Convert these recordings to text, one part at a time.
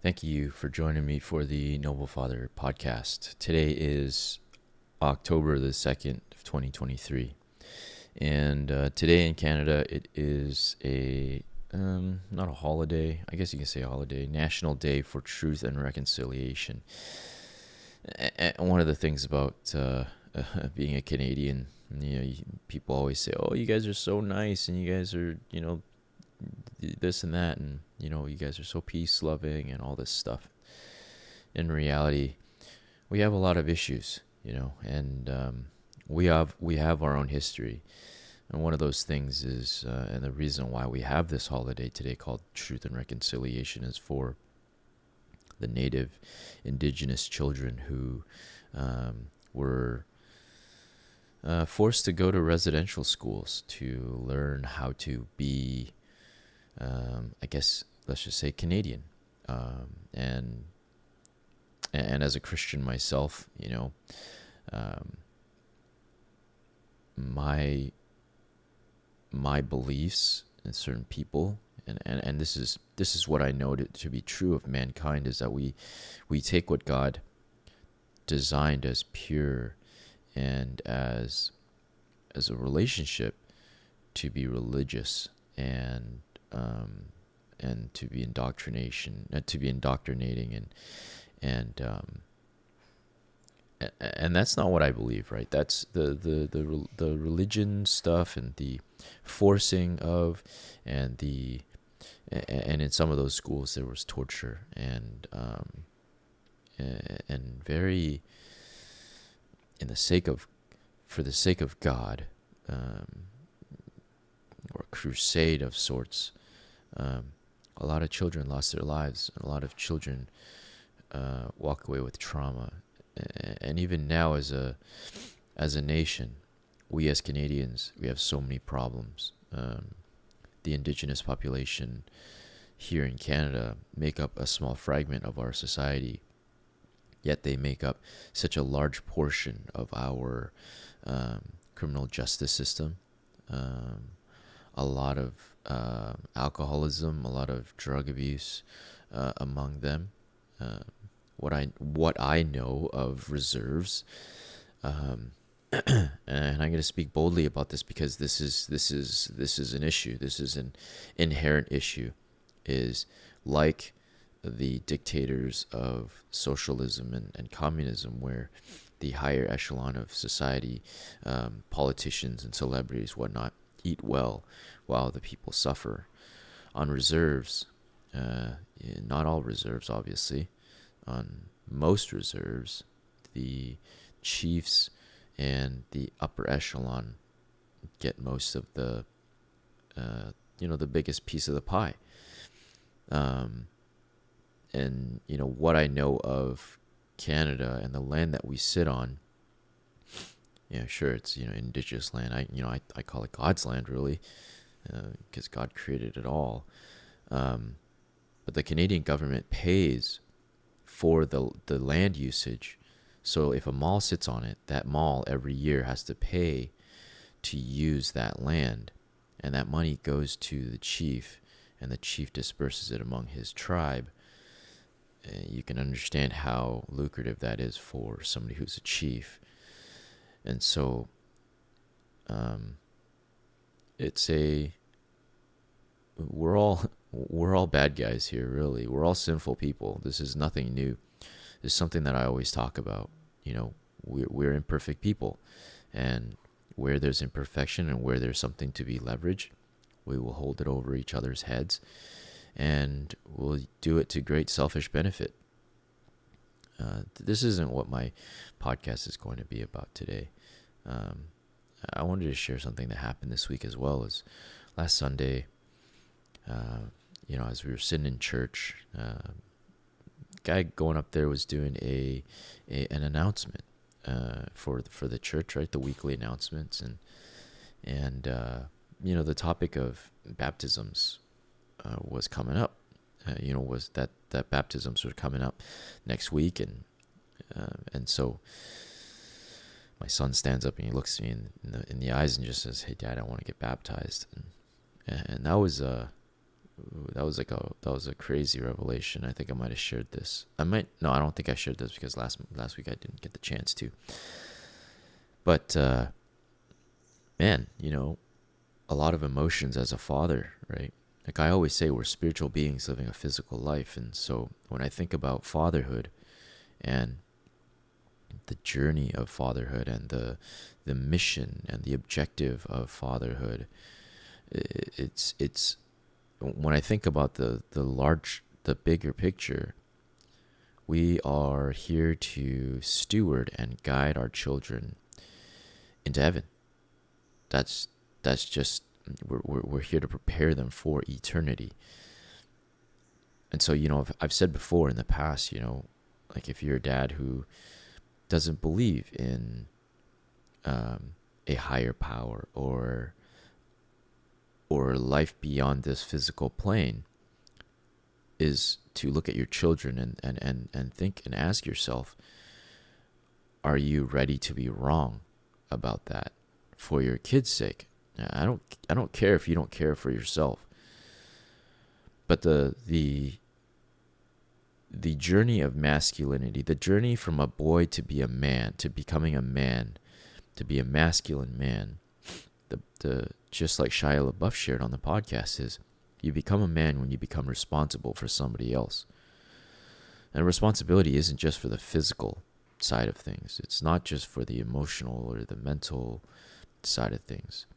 Thank you for joining me for the Noble Father podcast. Today is October the 2nd of 2023. And today in Canada, it is not a holiday, I guess you can say a holiday, National Day for Truth and Reconciliation. And one of the things about being a Canadian, people always say, oh, you guys are so nice and you guys are, this and that, and you guys are so peace loving and all this stuff. In reality, we have a lot of issues, and we have our own history. And one of those things is, and the reason why we have this holiday today called Truth and Reconciliation is for the Native Indigenous children who were forced to go to residential schools to learn how to be, I guess, let's just say Canadian. And as a Christian myself, my beliefs in certain people, and this is what I know to be true of mankind, is that we take what God designed as pure and as a relationship to be religious and to be indoctrinating and that's not what I believe, right? That's the religion stuff and the forcing of and in some of those schools there was torture and very for the sake of God, or a crusade of sorts. A lot of children lost their lives. A lot of children walk away with trauma. And even now, as a nation, we as Canadians, we have so many problems. The Indigenous population here in Canada make up a small fragment of our society, yet they make up such a large portion of our criminal justice system. A lot of alcoholism, a lot of drug abuse among them. What I know of reserves, and I'm going to speak boldly about this because this is an issue. This is an inherent issue. Is like the dictators of socialism and communism, where the higher echelon of society, politicians and celebrities, whatnot, eat well while the people suffer. On reserves, not all reserves, obviously, on most reserves, the chiefs and the upper echelon get most of the biggest piece of the pie. And what I know of Canada and the land that we sit on, sure, it's indigenous land. I call it God's land, really, because God created it all. But the Canadian government pays for the land usage. So if a mall sits on it, that mall every year has to pay to use that land, and that money goes to the chief, and the chief disperses it among his tribe. You can understand how lucrative that is for somebody who's a chief. And so we're all bad guys here, really. We're all sinful people. This is nothing new. It's something that I always talk about. We're imperfect people, and where there's imperfection and where there's something to be leveraged, we will hold it over each other's heads, and we'll do it to great selfish benefit. This isn't what my podcast is going to be about today. I wanted to share something that happened this week as well. As last Sunday, as we were sitting in church, guy going up there was doing an announcement for the church, right? The weekly announcements, and the topic of baptisms was coming up. Was that baptisms were coming up next week, and so my son stands up and he looks me in the eyes and just says, "Hey, Dad, I want to get baptized." And that was that was a crazy revelation. I think I might have shared this. I don't think I shared this because last week I didn't get the chance to. But man, a lot of emotions as a father, right? Like I always say, we're spiritual beings living a physical life. And so when I think about fatherhood and the journey of fatherhood and the mission and the objective of fatherhood, it's when I think about the bigger picture, we are here to steward and guide our children into heaven. That's just we're here to prepare them for eternity. And so, I've said before in the past, like if you're a dad who doesn't believe in a higher power or life beyond this physical plane, is to look at your children and think and ask yourself, are you ready to be wrong about that for your kids' sake? I don't care if you don't care for yourself. But the journey of masculinity, the journey from a boy to be a man, to becoming a man, to be a masculine man, the just like Shia LaBeouf shared on the podcast, is you become a man when you become responsible for somebody else. And responsibility isn't just for the physical side of things. It's not just for the emotional or the mental side of things.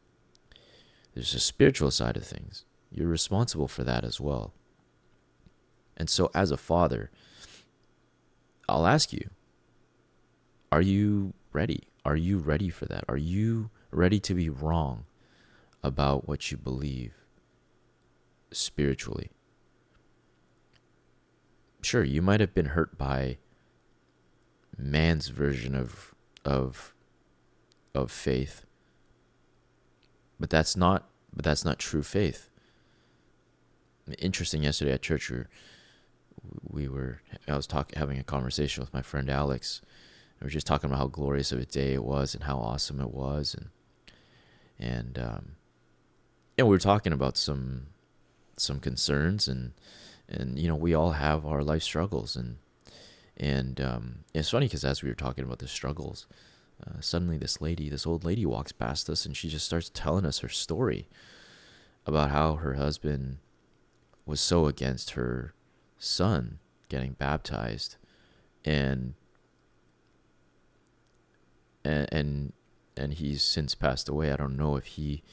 There's a spiritual side of things. You're responsible for that as well. And so as a father, I'll ask you, are you ready? Are you ready for that? Are you ready to be wrong about what you believe spiritually? Sure, you might have been hurt by man's version of faith, but that's not true faith. Interesting. Yesterday at church, I was having a conversation with my friend Alex. We were just talking about how glorious of a day it was and how awesome it was, and we were talking about some concerns and we all have our life struggles and it's funny because as we were talking about the struggles, suddenly this old lady walks past us and she just starts telling us her story about how her husband was so against her son getting baptized and he's since passed away. I don't know if he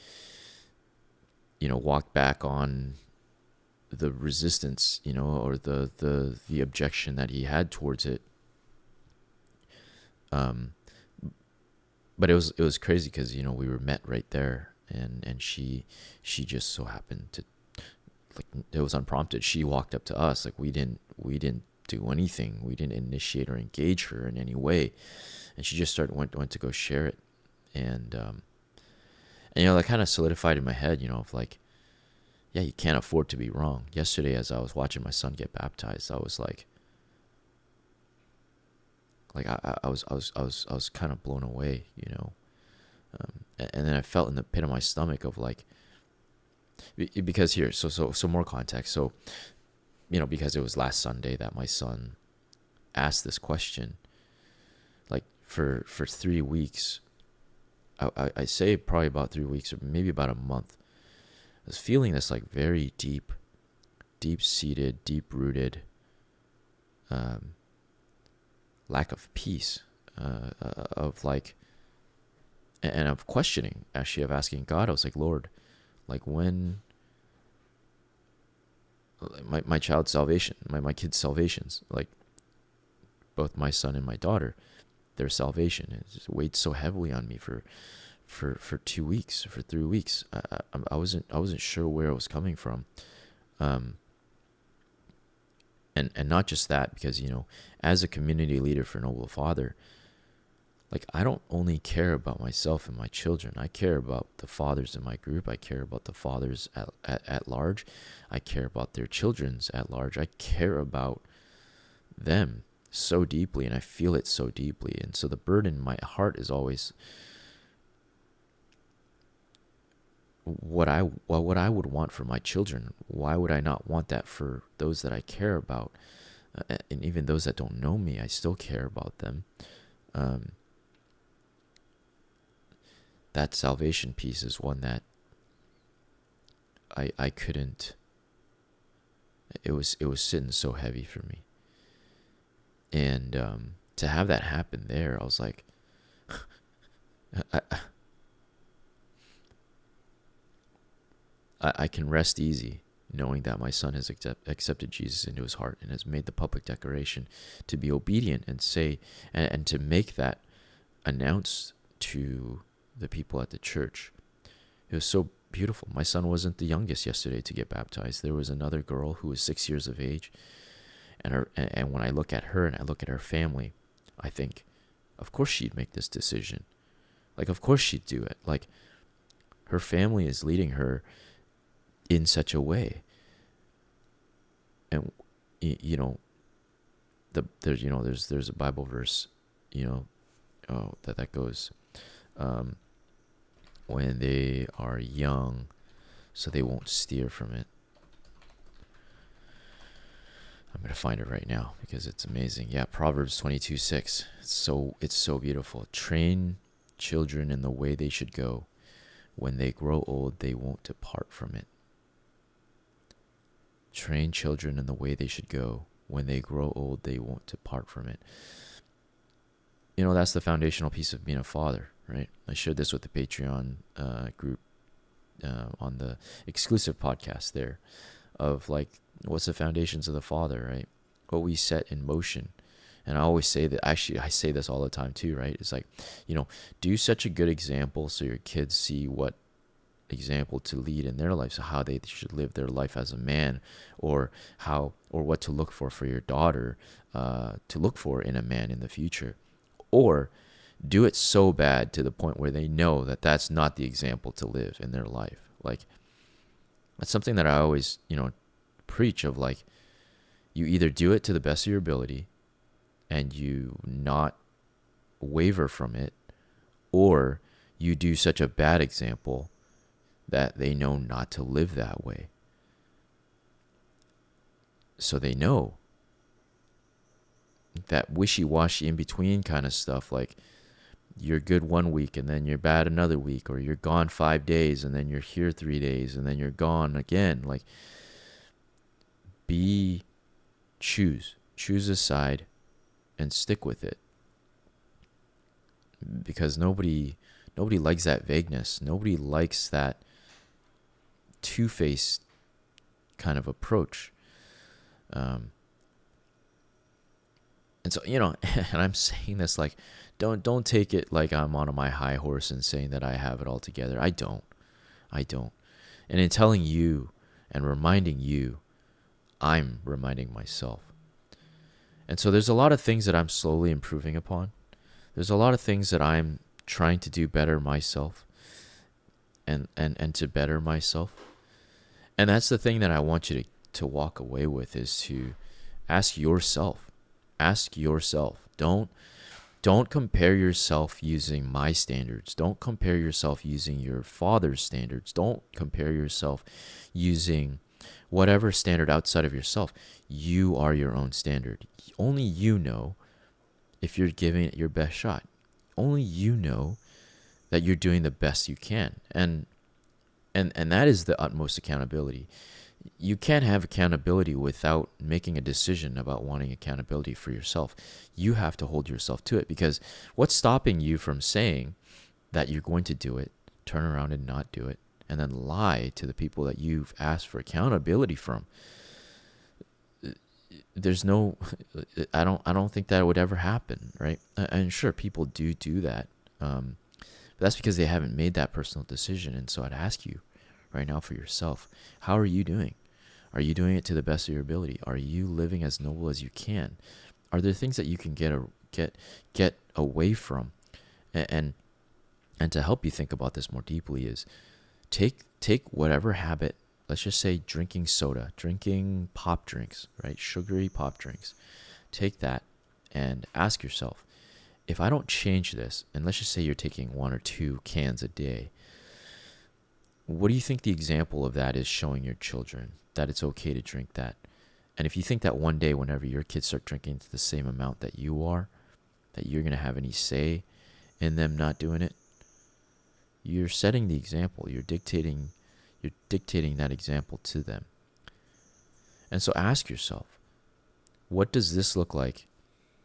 walked back on the resistance, or the objection that he had towards it. But it was crazy because we were met right there, and she just so happened to, like, it was unprompted. She walked up to us, like we didn't do anything. We didn't initiate or engage her in any way, and she just went to go share it, and that kind of solidified in my head, of like, yeah, you can't afford to be wrong. Yesterday, as I was watching my son get baptized, I was like I was kind of blown away, and then I felt in the pit of my stomach of like, because here, so more context. So, because it was last Sunday that my son asked this question, like for 3 weeks, I say probably about 3 weeks or maybe about a month, I was feeling this like very deep-seated, deep-rooted lack of peace, of like, and of questioning, actually, of asking God. I was like, Lord, like when my child's salvation, my kids' salvations, like both my son and my daughter, their salvation, it just weighed so heavily on me for 2 weeks, for 3 weeks. I wasn't sure where it was coming from, and not just that, because as a community leader for Noble Father, like I don't only care about myself and my children. I care about the fathers in my group. I care about the fathers at large. I care about their children's at large. I care about them so deeply, and I feel it so deeply. And so the burden in my heart is always what I would want for my children, why would I not want that for those that I care about? And even those that don't know me, I still care about them. That salvation piece is one that I couldn't. It was sitting so heavy for me, and to have that happen there, I was like, I can rest easy knowing that my son has accepted Jesus into his heart and has made the public declaration to be obedient and say and to make that announced to the people at the church. It was so beautiful. My son wasn't the youngest yesterday to get baptized. There was another girl who was 6 years of age, and when I look at her and I look at her family, I think, of course she'd make this decision. Like, of course she'd do it. Like, her family is leading her in such a way. And there's a Bible verse, that goes, when they are young, so they won't steer from it. I'm gonna find it right now because it's amazing. Yeah, Proverbs 22:6. It's so beautiful. Train children in the way they should go. When they grow old, they won't depart from it. Train children in the way they should go. When they grow old, they won't depart from it. That's the foundational piece of being a father, right? I shared this with the Patreon group on the exclusive podcast there of like, what's the foundations of the father, right? What we set in motion. And I always say that, actually, I say this all the time too, right? It's like, do such a good example so your kids see what example to lead in their life, so how they should live their life as a man, or what to look for your daughter to look for in a man in the future. Or do it so bad to the point where they know that that's not the example to live in their life. Like, that's something that I always, preach of, like, you either do it to the best of your ability and you not waver from it, or you do such a bad example that they know not to live that way. So they know that wishy-washy in between kind of stuff, like you're good 1 week and then you're bad another week, or you're gone 5 days and then you're here 3 days and then you're gone again. Like, choose a side and stick with it, because nobody likes that vagueness. Nobody likes that two-faced kind of approach. And so, and I'm saying this like, don't take it like I'm on my high horse and saying that I have it all together. I don't. And in telling you and reminding you, I'm reminding myself. And so there's a lot of things that I'm slowly improving upon. There's a lot of things that I'm trying to do better myself and to better myself. And that's the thing that I want you to walk away with, is to ask yourself. Don't compare yourself using my standards. Don't compare yourself using your father's standards. Don't compare yourself using whatever standard outside of yourself. You are your own standard. Only you know if you're giving it your best shot. Only you know that you're doing the best you can. And that is the utmost accountability. You can't have accountability without making a decision about wanting accountability for yourself. You have to hold yourself to it, because what's stopping you from saying that you're going to do it, turn around and not do it, and then lie to the people that you've asked for accountability from? There's no, I don't think that would ever happen, right? And sure, people do that. But that's because they haven't made that personal decision. And so I'd ask you right now for yourself, how are you doing? Are you doing it to the best of your ability? Are you living as noble as you can? Are there things that you can get away from? And to help you think about this more deeply is take whatever habit. Let's just say drinking soda, drinking pop drinks, right? Sugary pop drinks. Take that and ask yourself, if I don't change this, and let's just say you're taking 1 or 2 cans a day, what do you think the example of that is showing your children that it's okay to drink that? And if you think that one day, whenever your kids start drinking to the same amount that you are, that you're going to have any say in them not doing it, you're setting the example. You're dictating that example to them. And so ask yourself, what does this look like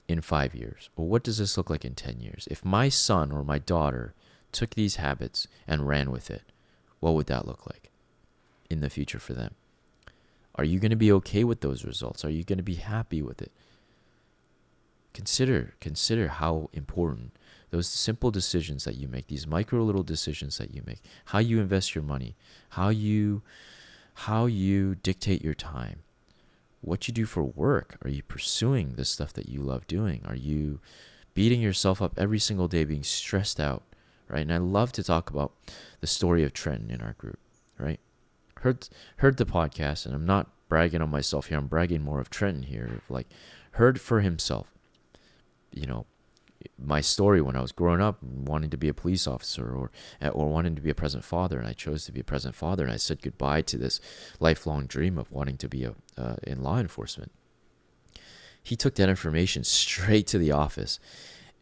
in 5 years? Or what does this look like in 10 years? If my son or my daughter took these habits and ran with it, what would that look like in the future for them? Are you going to be okay with those results? Are you going to be happy with it? Consider how important those simple decisions that you make, these micro little decisions that you make, how you invest your money, how you dictate your time, what you do for work. Are you pursuing the stuff that you love doing? Are you beating yourself up every single day, being stressed out, right? And I love to talk about the story of Trenton in our group, right? Heard the podcast, and I'm not bragging on myself here. I'm bragging more of Trenton here. Like, heard for himself, my story when I was growing up, wanting to be a police officer or wanting to be a present father, and I chose to be a present father, and I said goodbye to this lifelong dream of wanting to be in law enforcement. He took that information straight to the office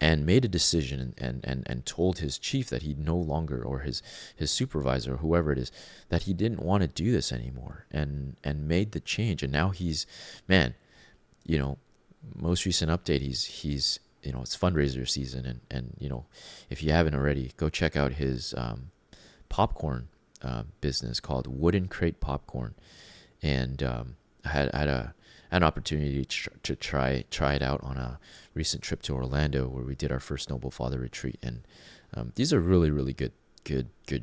and made a decision and told his chief that he no longer, or his supervisor, or whoever it is, that he didn't want to do this anymore, and made the change. And now he's, most recent update, he's it's fundraiser season, and if you haven't already, go check out his popcorn business called Wooden Crate Popcorn. And I had an opportunity to try it out on a recent trip to Orlando, where we did our first Noble Father retreat. And these are really, really good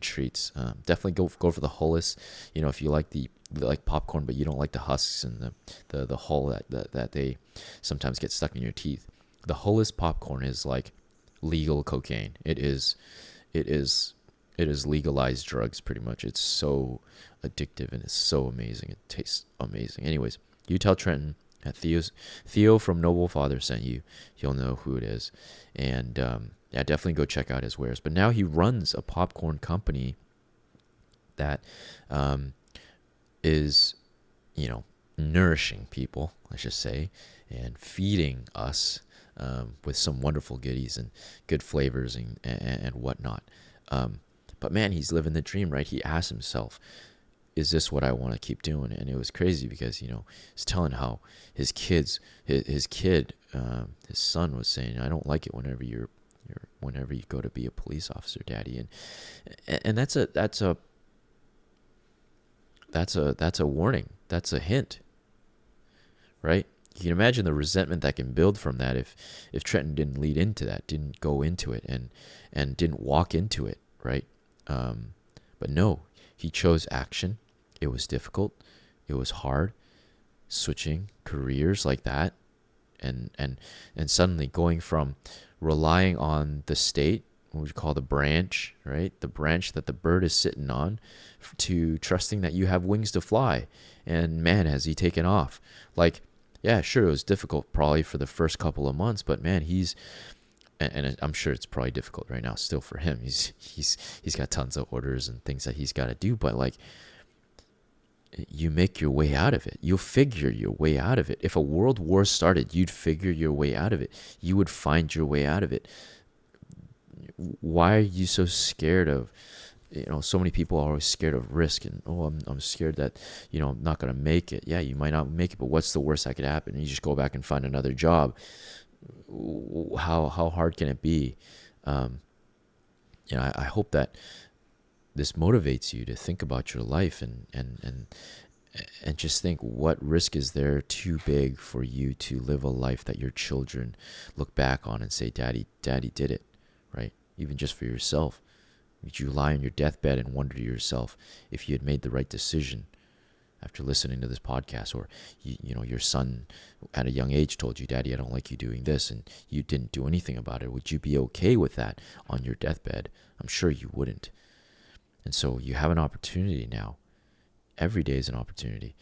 treats. Definitely go for the hulless. If you like popcorn, but you don't like the husks and the hull that they sometimes get stuck in your teeth. The hullest popcorn is like legal cocaine. It is legalized drugs, pretty much. It's so addictive, and it's so amazing. It tastes amazing. Anyways, you tell Trenton that Theo from Noble Father sent you. He'll know who it is. And definitely go check out his wares. But now he runs a popcorn company that is, nourishing people, I should say, and feeding us with some wonderful goodies and good flavors and whatnot. But man, he's living the dream, right? He asked himself, is this what I want to keep doing? And it was crazy because, he's telling how his son was saying, I don't like it whenever you go to be a police officer, Daddy. And that's a warning. That's a hint, right? You can imagine the resentment that can build from that if Trenton didn't lead into that, didn't go into it, and didn't walk into it, right? But no, he chose action. It was difficult. It was hard, switching careers like that, and suddenly going from relying on the state, what we call the branch, right? The branch that the bird is sitting on, to trusting that you have wings to fly. And man, has he taken off. Like, yeah, sure, it was difficult probably for the first couple of months, but man, and I'm sure it's probably difficult right now still for him. He's got tons of orders and things that he's got to do, but like, you make your way out of it. You'll figure your way out of it. If a world war started, you'd figure your way out of it. You would find your way out of it. Why are you so scared of, so many people are always scared of risk, and I'm scared that, I'm not going to make it. Yeah, you might not make it, but what's the worst that could happen? And you just go back and find another job. How hard can it be? I hope that this motivates you to think about your life and just think, what risk is there too big for you to live a life that your children look back on and say, Daddy did it, right? Even just for yourself. Would you lie on your deathbed and wonder to yourself if you had made the right decision after listening to this podcast? Or, your son at a young age told you, Daddy, I don't like you doing this, and you didn't do anything about it. Would you be okay with that on your deathbed? I'm sure you wouldn't. And so you have an opportunity now. Every day is an opportunity.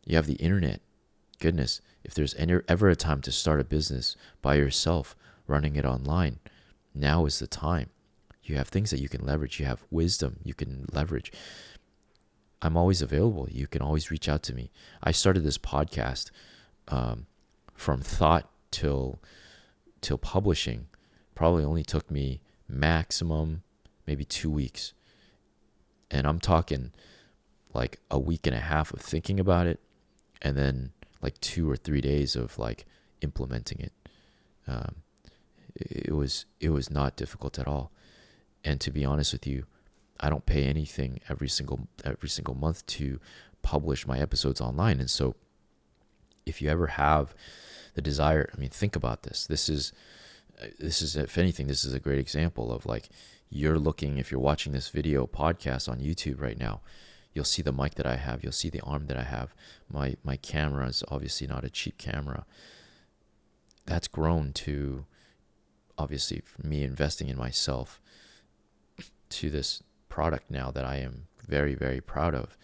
You have the internet. Goodness, if there's ever a time to start a business by yourself, running it online, now is the time. You have things that you can leverage. You have wisdom you can leverage. I'm always available. You can always reach out to me. I started this podcast from thought till publishing. Probably only took me maximum maybe 2 weeks. And I'm talking like a week and a half of thinking about it, and then like 2 or 3 days of like implementing it. It was not difficult at all. And to be honest with you, I don't pay anything every single month to publish my episodes online. And so if you ever have the desire, I mean, think about this. This is, if anything, this is a great example of like, you're looking, if you're watching this video podcast on YouTube right now, you'll see the mic that I have. You'll see the arm that I have. My camera is obviously not a cheap camera. That's grown to, obviously, me investing in myself, to this product now that I am very, very proud of.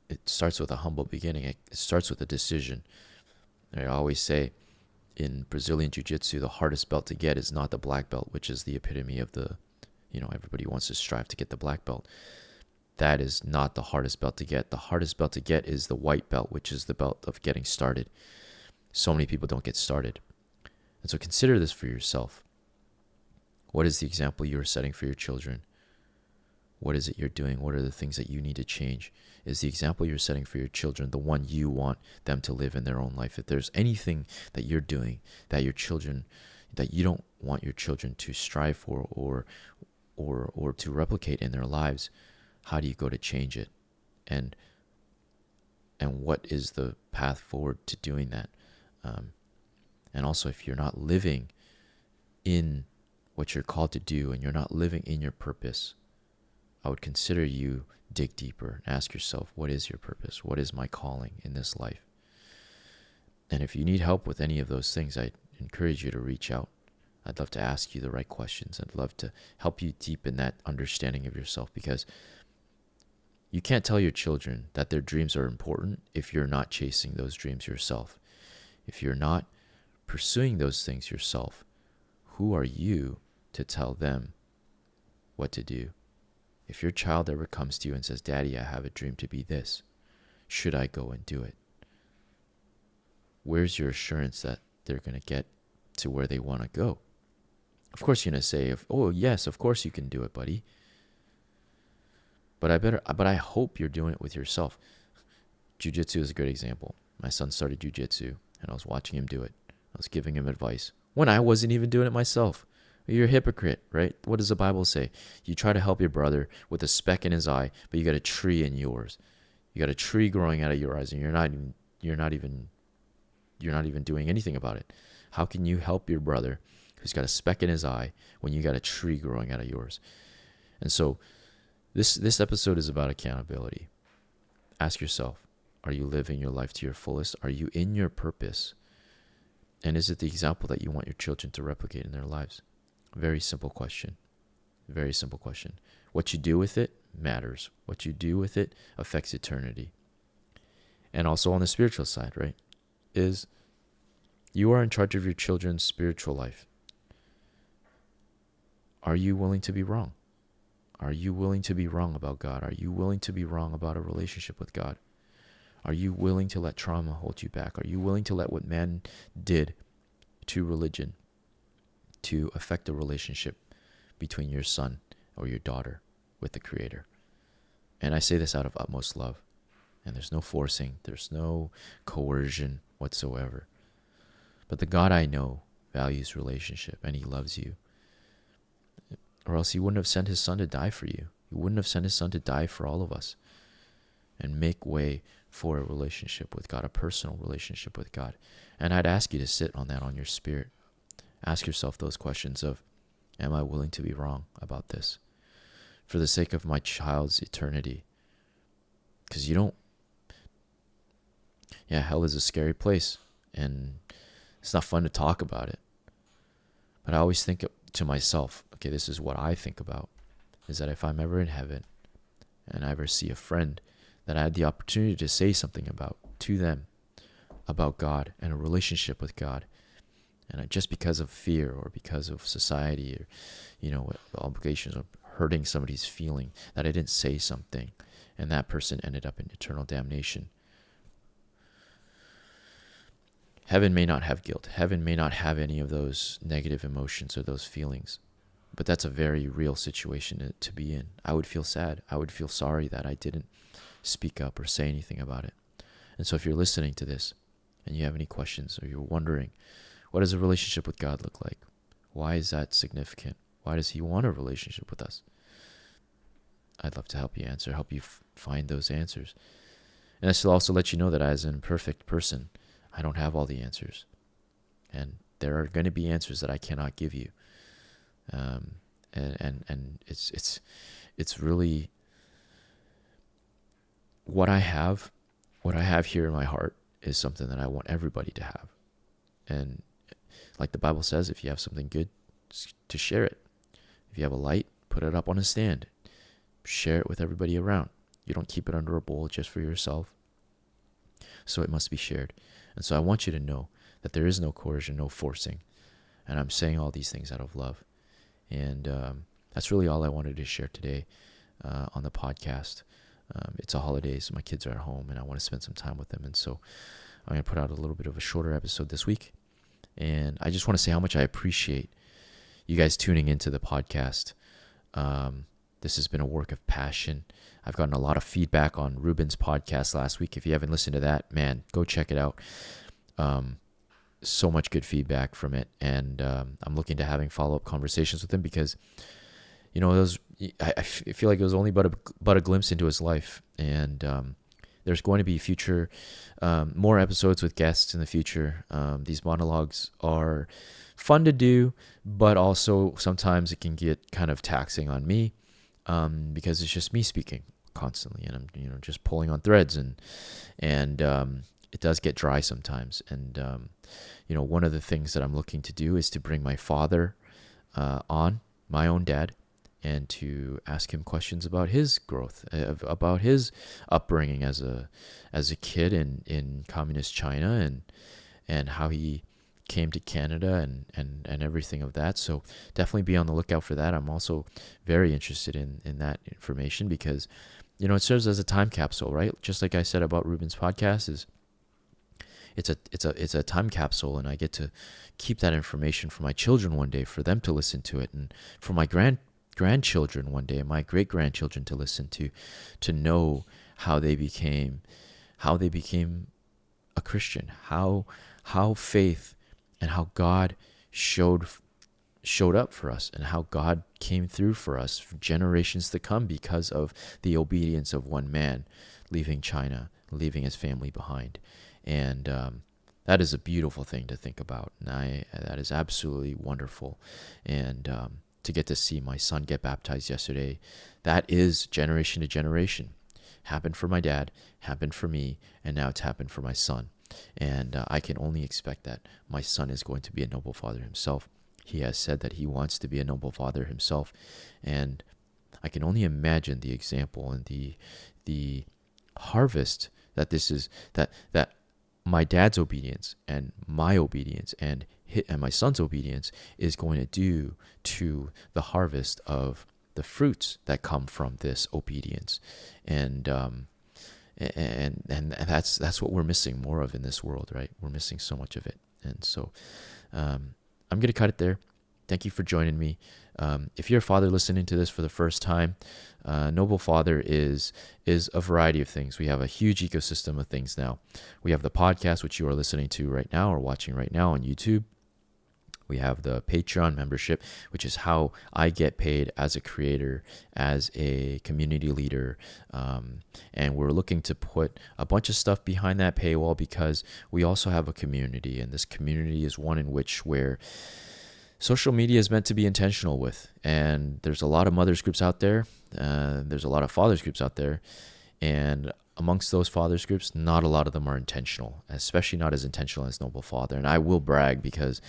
It starts with a humble beginning. It starts with a decision. I always say in Brazilian Jiu-Jitsu, the hardest belt to get is not the black belt, which is the epitome of the, everybody wants to strive to get the black belt. That is not the hardest belt to get. The hardest belt to get is the white belt, which is the belt of getting started. So many people don't get started. And so consider this for yourself. What is the example you are setting for your children? What is it you're doing? What are the things that you need to change? Is the example you're setting for your children the one you want them to live in their own life? If there's anything that you're doing that you don't want your children to strive for or to replicate in their lives, how do you go to change it? And what is the path forward to doing that? And also, if you're not living in what you're called to do and you're not living in your purpose, I would consider you dig deeper and ask yourself, what is your purpose? What is my calling in this life? And if you need help with any of those things, I encourage you to reach out. I'd love to ask you the right questions. I'd love to help you deepen that understanding of yourself, because you can't tell your children that their dreams are important if you're not chasing those dreams yourself. If you're not pursuing those things yourself, who are you to tell them what to do? If your child ever comes to you and says, "Daddy, I have a dream to be this. Should I go and do it?" Where's your assurance that they're going to get to where they want to go? Of course you're going to say, "Oh, yes, of course you can do it, buddy." But I hope you're doing it with yourself. Jiu-jitsu is a great example. My son started jiu-jitsu, and I was watching him do it. I was giving him advice when I wasn't even doing it myself. You're a hypocrite, right? What does the Bible say? You try to help your brother with a speck in his eye, but you got a tree in yours. You got a tree growing out of your eyes, and you're not even doing anything about it. How can you help your brother who's got a speck in his eye when you got a tree growing out of yours? And so this episode is about accountability. Ask yourself, are you living your life to your fullest? Are you in your purpose? And is it the example that you want your children to replicate in their lives? Very simple question. Very simple question. What you do with it matters. What you do with it affects eternity. And also on the spiritual side, right, is you are in charge of your children's spiritual life. Are you willing to be wrong? Are you willing to be wrong about God? Are you willing to be wrong about a relationship with God? Are you willing to let trauma hold you back? Are you willing to let what man did to religion to affect the relationship between your son or your daughter with the Creator? And I say this out of utmost love. And there's no forcing. There's no coercion whatsoever. But the God I know values relationship, and He loves you. Or else He wouldn't have sent His Son to die for you. He wouldn't have sent His Son to die for all of us and make way for a relationship with God, a personal relationship with God. And I'd ask you to sit on that on your spirit. Ask yourself those questions of, am I willing to be wrong about this for the sake of my child's eternity? Because hell is a scary place, and it's not fun to talk about it. But I always think to myself, okay, this is what I think about, is that if I'm ever in heaven and I ever see a friend that I had the opportunity to say something about to them, about God and a relationship with God, And just because of fear or because of society or, obligations or hurting somebody's feeling, that I didn't say something, and that person ended up in eternal damnation. Heaven may not have guilt. Heaven may not have any of those negative emotions or those feelings. But that's a very real situation to be in. I would feel sad. I would feel sorry that I didn't speak up or say anything about it. And so if you're listening to this and you have any questions, or you're wondering, what does a relationship with God look like? Why is that significant? Why does he want a relationship with us? I'd love to help you find those answers. And I still also let you know that as an imperfect person, I don't have all the answers. And there are going to be answers that I cannot give you. And it's really what I have here in my heart is something that I want everybody to have. And like the Bible says, if you have something good, to share it. If you have a light, put it up on a stand. Share it with everybody around. You don't keep it under a bowl just for yourself. So it must be shared. And so I want you to know that there is no coercion, no forcing. And I'm saying all these things out of love. And that's really all I wanted to share today on the podcast. It's a holiday, so my kids are at home, and I want to spend some time with them. And so I'm going to put out a little bit of a shorter episode this week. And I just want to say how much I appreciate you guys tuning into the podcast. This has been a work of passion. I've gotten a lot of feedback on Ruben's podcast last week. If you haven't listened to that, man, go check it out. So much good feedback from it. And I'm looking to having follow-up conversations with him because, I feel like it was only but a glimpse into his life. And there's going to be future, more episodes with guests in the future. These monologues are fun to do, but also sometimes it can get kind of taxing on me because it's just me speaking constantly, and I'm just pulling on threads, and it does get dry sometimes. And one of the things that I'm looking to do is to bring my father on, my own dad, and to ask him questions about his growth, about his upbringing as a kid in communist China, and how he came to Canada and everything of that. So definitely be on the lookout for that. I'm also very interested in that information because, it serves as a time capsule, right? Just like I said about Ruben's podcast, it's a time capsule, and I get to keep that information for my children one day, for them to listen to it, and for my grandchildren one day, and my great-grandchildren to listen to know how they became a Christian, how faith and how God showed up for us, and how God came through for us for generations to come because of the obedience of one man leaving China, leaving his family behind. And that is a beautiful thing to think about. And that is absolutely wonderful. And to get to see my son get baptized yesterday, that is generation to generation. Happened for my dad, happened for me, and now it's happened for my son. And I can only expect that my son is going to be a noble father himself. He has said that he wants to be a noble father himself. And I can only imagine the example and the harvest that this is, that my dad's obedience and my obedience and my son's obedience is going to do to the harvest of the fruits that come from this obedience. And that's what we're missing more of in this world, right? We're missing so much of it. And so I'm going to cut it there. Thank you for joining me. If you're a father listening to this for the first time, Noble Father is a variety of things. We have a huge ecosystem of things now. We have the podcast, which you are listening to right now or watching right now on YouTube. We have the Patreon membership, which is how I get paid as a creator, as a community leader. And we're looking to put a bunch of stuff behind that paywall because we also have a community. And this community is one in which where social media is meant to be intentional with. And there's a lot of mothers groups out there. There's a lot of fathers groups out there. And amongst those fathers groups, not a lot of them are intentional, especially not as intentional as Noble Father. And I will brag because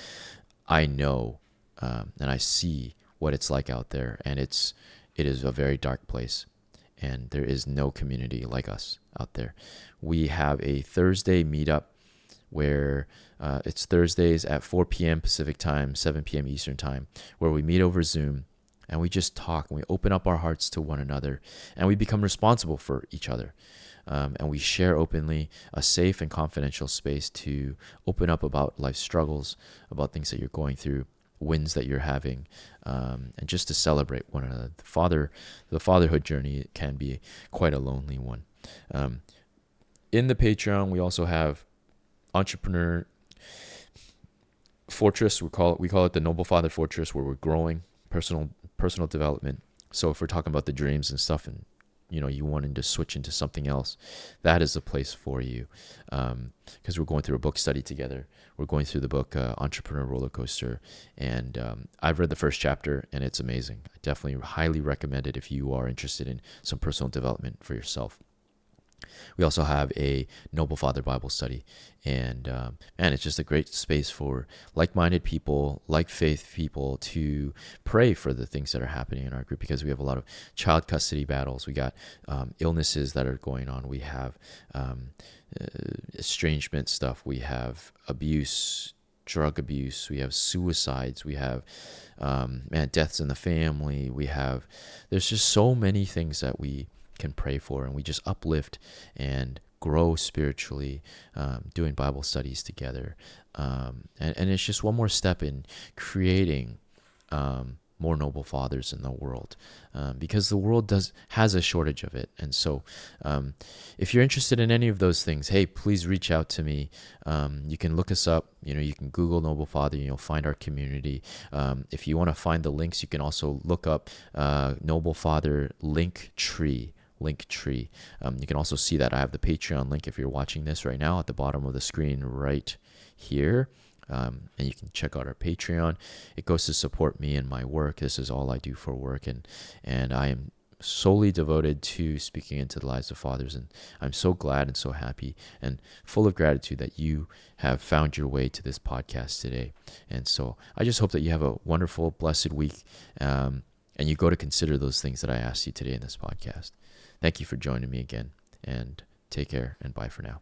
I know and I see what it's like out there, and it is a very dark place, and there is no community like us out there. We have a Thursday meetup where it's Thursdays at 4 p.m. Pacific time, 7 p.m. Eastern time, where we meet over Zoom and we just talk and we open up our hearts to one another and we become responsible for each other. And we share openly a safe and confidential space to open up about life's struggles, about things that you're going through, wins that you're having, and just to celebrate one another. The fatherhood journey can be quite a lonely one. In the Patreon, we also have Entrepreneur Fortress. We call it the Noble Father Fortress, where we're growing personal development. So if we're talking about the dreams and stuff, and you wanting to switch into something else, that is the place for you, because we're going through a book study together. We're going through the book Entrepreneur Roller Coaster, and I've read the first chapter and it's amazing. I definitely highly recommend it if you are interested in some personal development for yourself. We also have a Noble Father Bible study, and it's just a great space for like-minded people, like faith people, to pray for the things that are happening in our group, because we have a lot of child custody battles. We got illnesses that are going on. We have estrangement stuff. We have abuse, drug abuse. We have suicides. We have deaths in the family. There's just so many things that we can pray for, and we just uplift and grow spiritually, doing Bible studies together, and it's just one more step in creating more noble fathers in the world, because the world has a shortage of it. And so if you're interested in any of those things, hey, please reach out to me. You can look us up. You can Google Noble Father and you'll find our community. If you want to find the links, you can also look up Noble Father Linktree. You can also see that I have the Patreon link if you're watching this right now at the bottom of the screen right here. And you can check out our Patreon. It goes to support me and my work. This is all I do for work, and I am solely devoted to speaking into the lives of fathers, and I'm so glad and so happy and full of gratitude that you have found your way to this podcast today. And so I just hope that you have a wonderful, blessed week, and you go to consider those things that I asked you today in this podcast. Thank you for joining me again, and take care, and bye for now.